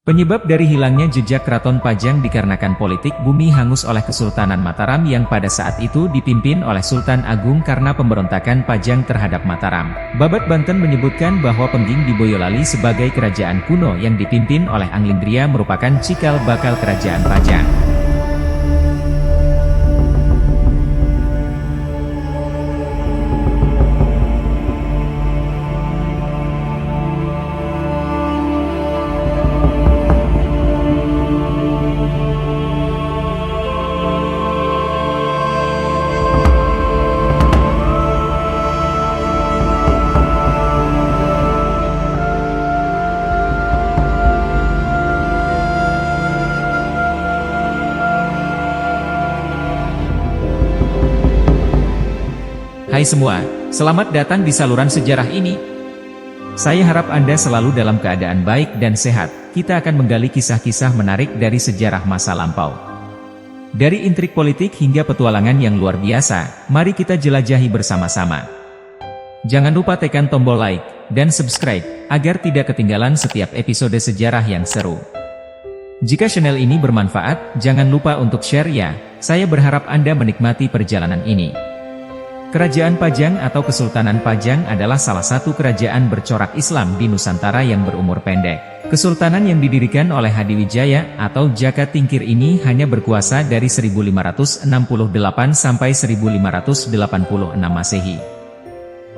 Penyebab dari hilangnya jejak Keraton Pajang dikarenakan politik bumi hangus oleh Kesultanan Mataram yang pada saat itu dipimpin oleh Sultan Agung karena pemberontakan Pajang terhadap Mataram. Babat Banten menyebutkan bahwa Pengging di Boyolali sebagai kerajaan kuno yang dipimpin oleh Anglindria merupakan cikal bakal kerajaan Pajang. Hai semua, selamat datang di saluran sejarah ini. Saya harap Anda selalu dalam keadaan baik dan sehat. Kita akan menggali kisah-kisah menarik dari sejarah masa lampau. Dari intrik politik hingga petualangan yang luar biasa, mari kita jelajahi bersama-sama. Jangan lupa tekan tombol like dan subscribe, agar tidak ketinggalan setiap episode sejarah yang seru. Jika channel ini bermanfaat, jangan lupa untuk share ya. Saya berharap Anda menikmati perjalanan ini. Kerajaan Pajang atau Kesultanan Pajang adalah salah satu kerajaan bercorak Islam di Nusantara yang berumur pendek. Kesultanan yang didirikan oleh Hadiwijaya atau Jaka Tingkir ini hanya berkuasa dari 1568 sampai 1586 Masehi.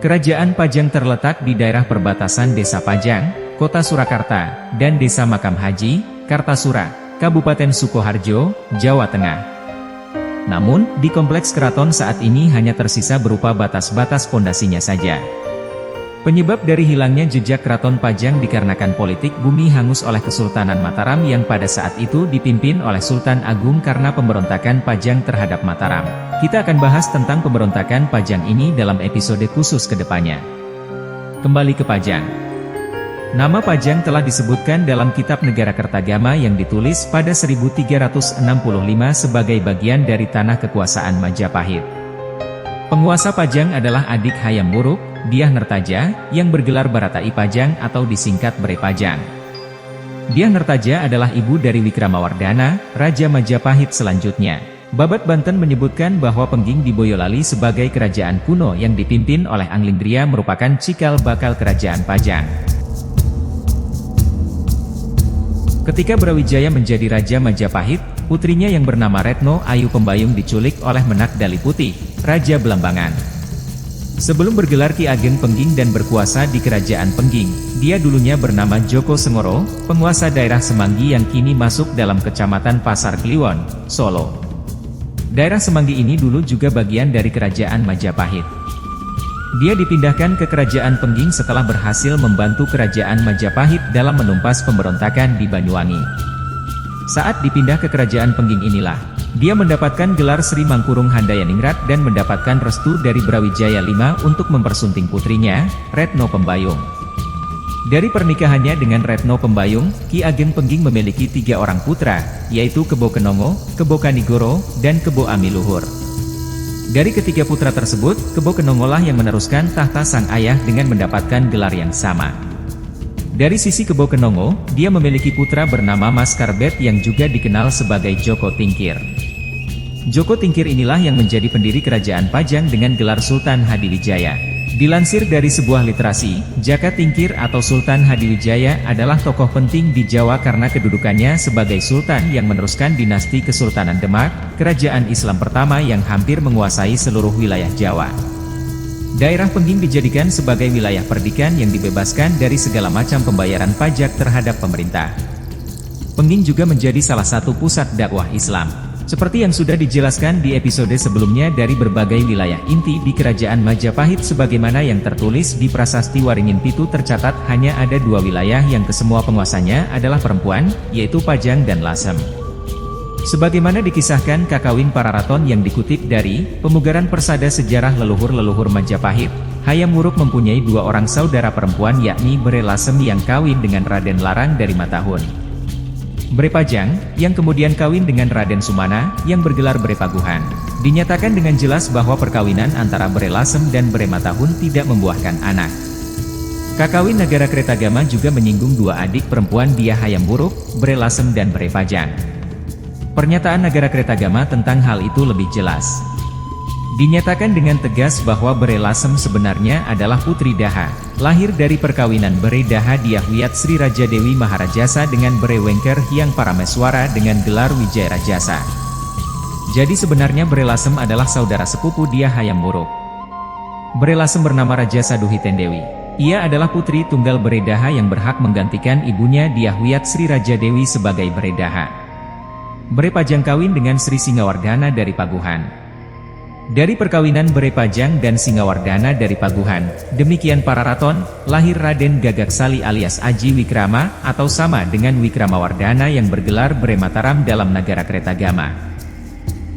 Kerajaan Pajang terletak di daerah perbatasan Desa Pajang, Kota Surakarta, dan Desa Makam Haji, Kartasura, Kabupaten Sukoharjo, Jawa Tengah. Namun, di kompleks keraton saat ini hanya tersisa berupa batas-batas pondasinya saja. Penyebab dari hilangnya jejak Keraton Pajang dikarenakan politik bumi hangus oleh Kesultanan Mataram yang pada saat itu dipimpin oleh Sultan Agung karena pemberontakan Pajang terhadap Mataram. Kita akan bahas tentang pemberontakan Pajang ini dalam episode khusus kedepannya. Kembali ke Pajang. Nama Pajang telah disebutkan dalam Kitab Negara Kertagama yang ditulis pada 1365 sebagai bagian dari tanah kekuasaan Majapahit. Penguasa Pajang adalah adik Hayam Wuruk, Dyah Nertaja, yang bergelar Baratai Pajang atau disingkat Bre Pajang. Dyah Nertaja adalah ibu dari Wikramawardhana, Raja Majapahit selanjutnya. Babat Banten menyebutkan bahwa Pengging di Boyolali sebagai kerajaan kuno yang dipimpin oleh Anglindria merupakan cikal bakal kerajaan Pajang. Ketika Brawijaya menjadi Raja Majapahit, putrinya yang bernama Retno Ayu Pembayung diculik oleh Menak Dali Putih, Raja Belambangan. Sebelum bergelar Ki Ageng Pengging dan berkuasa di Kerajaan Pengging, dia dulunya bernama Joko Sengoro, penguasa daerah Semanggi yang kini masuk dalam Kecamatan Pasar Kliwon, Solo. Daerah Semanggi ini dulu juga bagian dari Kerajaan Majapahit. Dia dipindahkan ke Kerajaan Pengging setelah berhasil membantu Kerajaan Majapahit dalam menumpas pemberontakan di Banyuwangi. Saat dipindah ke Kerajaan Pengging inilah, dia mendapatkan gelar Sri Mangkurung Handayaningrat dan mendapatkan restu dari Brawijaya V untuk mempersunting putrinya, Retno Pembayung. Dari pernikahannya dengan Retno Pembayung, Ki Ageng Pengging memiliki 3 orang putra, yaitu Kebo Kenongo, Kebo Kanigoro, dan Kebo Amiluhur. Dari ketiga putra tersebut, Kebo Kenongolah yang meneruskan tahta sang ayah dengan mendapatkan gelar yang sama. Dari sisi Kebo Kenongo, dia memiliki putra bernama Mas Karbet yang juga dikenal sebagai Joko Tingkir. Joko Tingkir inilah yang menjadi pendiri kerajaan Pajang dengan gelar Sultan Hadiwijaya. Dilansir dari sebuah literasi, Jaka Tingkir atau Sultan Hadiwijaya adalah tokoh penting di Jawa karena kedudukannya sebagai sultan yang meneruskan dinasti Kesultanan Demak, kerajaan Islam pertama yang hampir menguasai seluruh wilayah Jawa. Daerah Pengging dijadikan sebagai wilayah perdikan yang dibebaskan dari segala macam pembayaran pajak terhadap pemerintah. Pengging juga menjadi salah satu pusat dakwah Islam. Seperti yang sudah dijelaskan di episode sebelumnya dari berbagai wilayah inti di Kerajaan Majapahit sebagaimana yang tertulis di Prasasti Waringin Pitu tercatat hanya ada 2 wilayah yang kesemua penguasanya adalah perempuan, yaitu Pajang dan Lasem. Sebagaimana dikisahkan Kakawin Pararaton yang dikutip dari Pemugaran Persada Sejarah Leluhur-Leluhur Majapahit, Hayam Wuruk mempunyai 2 orang saudara perempuan yakni Bre Lasem yang kawin dengan Raden Larang dari Matahun. Bre Pajang, yang kemudian kawin dengan Raden Sumana, yang bergelar Bre Paguhan. Dinyatakan dengan jelas bahwa perkawinan antara Bre Lasem dan Bre Matahun tidak membuahkan anak. Kakawin Nagara Kretagama juga menyinggung dua adik perempuan Dyah Hayam Wuruk, Bre Lasem dan Bre Pajang. Pernyataan Nagara Kretagama tentang hal itu lebih jelas. Dinyatakan dengan tegas bahwa Bre Lasem sebenarnya adalah putri Daha, lahir dari perkawinan Bre Daha Dyah Wiyat Sri Raja Dewi Maharajasa dengan Bre Wengker Hyang Parameswara dengan gelar Wijaya Rajasa. Jadi sebenarnya Bre Lasem adalah saudara sepupu Dyah Hayam Wuruk. Bre Lasem bernama Raja Saduhiten Dewi. Ia adalah putri tunggal Bre Daha yang berhak menggantikan ibunya Dyah Wiyat Sri Raja Dewi sebagai Bre Daha. Bre Pajang kawin dengan Sri Singawardhana dari Paguhan. Dari perkawinan Bre Pajang dan Singawardhana dari Paguhan, demikian para raton, lahir Raden Gagaksali alias Aji Wikrama, atau sama dengan Wikramawardhana yang bergelar Bre Mataram dalam Nagara Kretagama.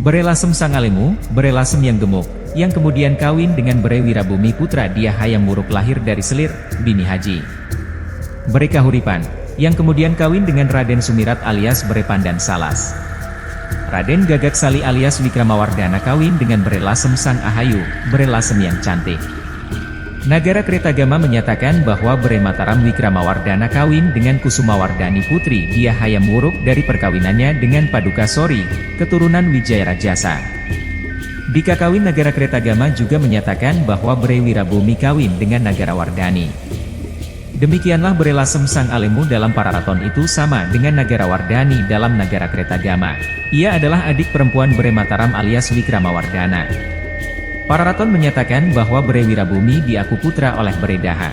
Bre Lasem sang alemu, Bre Lasem yang gemuk, yang kemudian kawin dengan Bre Wirabumi putra Dyah Hayam Wuruk lahir dari Selir, bini Haji. Bre Kahuripan, yang kemudian kawin dengan Raden Sumirat alias Bre Pandan Salas. Raden Gagaksali alias Wikramawardhana kawin dengan Bre Lasem sang Ahayu, Bre Lasem yang cantik. Nagara Kretagama menyatakan bahwa Bre Mataram Wikramawardhana kawin dengan Kusumawardhani putri Dyah Hayam Wuruk dari perkawinannya dengan Paduka Sori, keturunan Wijaya Rajasa. Di Kakawin Nagara Kretagama juga menyatakan bahwa Bre Wirabumi kawin dengan Nagarawardhani. Demikianlah Bre Lasem sang alemu dalam para raton itu sama dengan Nagarawardhani dalam Nagara Kretagama. Ia adalah adik perempuan Bre Mataram alias Wikramawardhana. Para raton menyatakan bahwa Bre Wirabumi diaku putra oleh Bre Daha.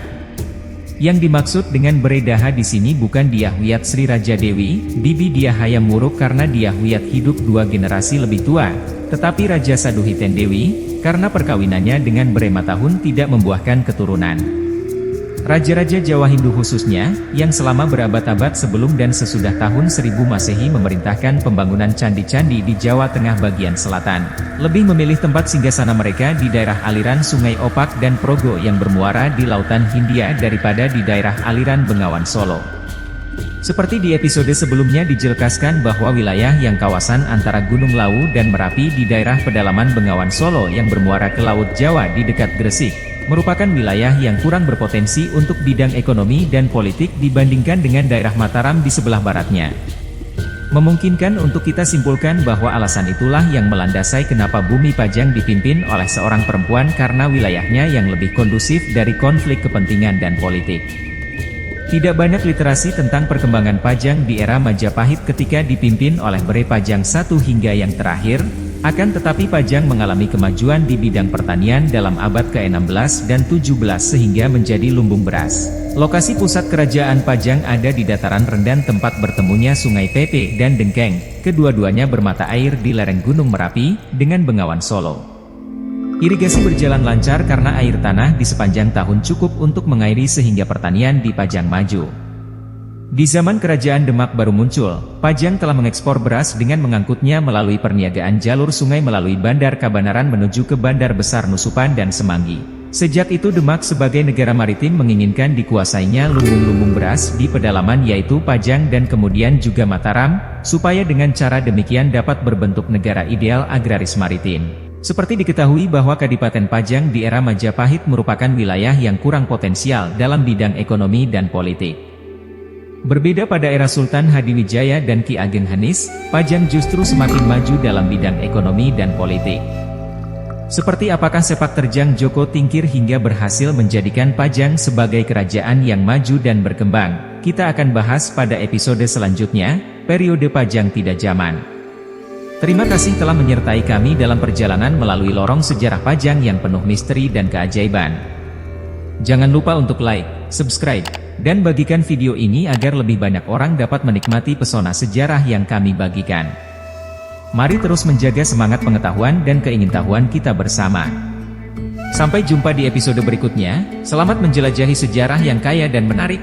Yang dimaksud dengan Bre Daha di sini bukan Dyah Wiyat Sri Raja Dewi, bibi Dyah Hayam Wuruk karena Dyah Wiyat hidup 2 generasi lebih tua, tetapi Raja Saduhiten Dewi, karena perkawinannya dengan Bre Matahun tidak membuahkan keturunan. Raja-raja Jawa Hindu khususnya, yang selama berabad-abad sebelum dan sesudah tahun 1000 Masehi memerintahkan pembangunan candi-candi di Jawa Tengah bagian selatan, lebih memilih tempat singgasana mereka di daerah aliran Sungai Opak dan Progo yang bermuara di Lautan Hindia daripada di daerah aliran Bengawan Solo. Seperti di episode sebelumnya dijelaskan bahwa wilayah yang kawasan antara Gunung Lawu dan Merapi di daerah pedalaman Bengawan Solo yang bermuara ke Laut Jawa di dekat Gresik, merupakan wilayah yang kurang berpotensi untuk bidang ekonomi dan politik dibandingkan dengan daerah Mataram di sebelah baratnya. Memungkinkan untuk kita simpulkan bahwa alasan itulah yang melandasai kenapa Bumi Pajang dipimpin oleh seorang perempuan karena wilayahnya yang lebih kondusif dari konflik kepentingan dan politik. Tidak banyak literasi tentang perkembangan Pajang di era Majapahit ketika dipimpin oleh Bre Pajang I hingga yang terakhir. Akan tetapi Pajang mengalami kemajuan di bidang pertanian dalam abad ke-16 dan 17 sehingga menjadi lumbung beras. Lokasi pusat kerajaan Pajang ada di dataran rendah tempat bertemunya Sungai Pepe dan Dengkeng, kedua-duanya bermata air di lereng Gunung Merapi, dengan Bengawan Solo. Irigasi berjalan lancar karena air tanah di sepanjang tahun cukup untuk mengairi sehingga pertanian di Pajang maju. Di zaman kerajaan Demak baru muncul, Pajang telah mengekspor beras dengan mengangkutnya melalui perniagaan jalur sungai melalui Bandar Kabanaran menuju ke Bandar Besar Nusupan dan Semanggi. Sejak itu Demak sebagai negara maritim menginginkan dikuasainya lumbung-lumbung beras di pedalaman yaitu Pajang dan kemudian juga Mataram, supaya dengan cara demikian dapat berbentuk negara ideal agraris maritim. Seperti diketahui bahwa Kadipaten Pajang di era Majapahit merupakan wilayah yang kurang potensial dalam bidang ekonomi dan politik. Berbeda pada era Sultan Hadiwijaya dan Ki Ageng Henis, Pajang justru semakin maju dalam bidang ekonomi dan politik. Seperti apakah sepak terjang Joko Tingkir hingga berhasil menjadikan Pajang sebagai kerajaan yang maju dan berkembang, kita akan bahas pada episode selanjutnya, periode Pajang Tidak Zaman. Terima kasih telah menyertai kami dalam perjalanan melalui lorong sejarah Pajang yang penuh misteri dan keajaiban. Jangan lupa untuk like, subscribe, dan bagikan video ini agar lebih banyak orang dapat menikmati pesona sejarah yang kami bagikan. Mari terus menjaga semangat pengetahuan dan keingintahuan kita bersama. Sampai jumpa di episode berikutnya, selamat menjelajahi sejarah yang kaya dan menarik.